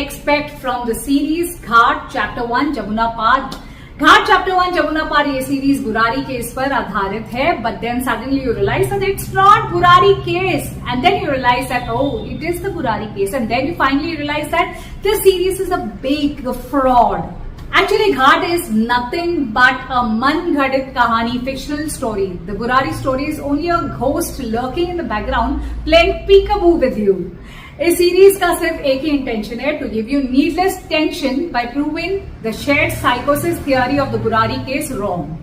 expect from the series Ghat Chapter 1 Jamuna Par? Ghat chapter 1 Jamuna Paar ये series Burari case पर आधारित है, but then suddenly you realize that it's not Burari case, and then you realize that oh it is the Burari case, and then you finally realize that this series is a big fraud. Actually, Ghat is nothing but a man-ghadit kahani, fictional story. The Burari story is only a ghost lurking in the background, playing peekaboo with you. इस series का सिर्फ एक ही intention है, to give you needless tension by proving the shared साइकोसिस theory of the Burari case wrong.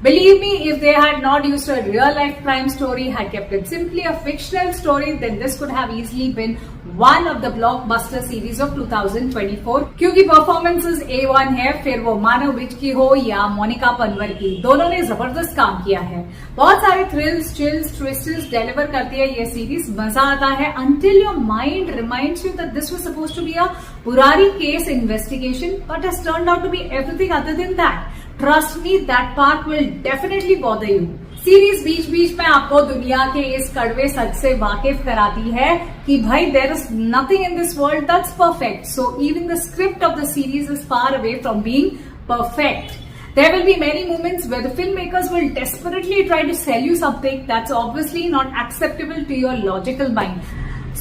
Believe me, if they had not used a real-life crime story, had kept it simply a fictional story, then this could have easily been one of the blockbuster series of 2024. क्योंकि performances A1 है, फिर वो मानव विज की हो या मोनिका पनवर की, दोनों ने जबरदस्त काम किया है. बहुत सारे थ्रिल्स, चिल्स, ट्विस्ट्स डिलीवर करती है ये सीरीज. मजा आता है until your mind reminds you that this was supposed to be a Burari case investigation, but has turned out to be everything other than that. Trust me, that part will definitely bother you. Series बीच बीच में आपको दुनिया के इस कड़वे सच से वाकिफ कराती है कि भाई there is nothing in this world that's perfect. So even the script of the series is far away from being perfect. There will be many moments where the filmmakers will desperately try to sell you something that's obviously not acceptable to your logical mind.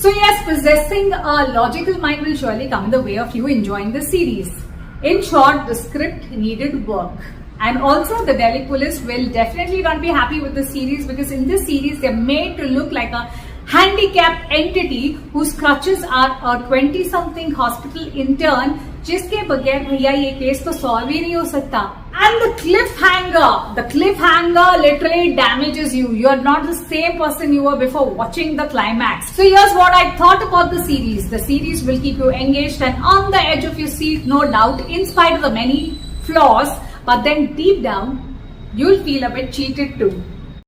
So yes, possessing a logical mind will surely come in the way of you enjoying the series. In short, the script needed work. And also the Delhi police will definitely not be happy with the series, because in this series they're made to look like a handicapped entity whose crutches are a 20-something hospital intern जिसके बगैर भैया ये case तो solve ही नहीं हो सकता. And the cliffhanger literally damages you. You are not the same person you were before watching the climax. So here's what I thought about the series. The series will keep you engaged and on the edge of your seat, no doubt, in spite of the many flaws. But then deep down, you'll feel a bit cheated too.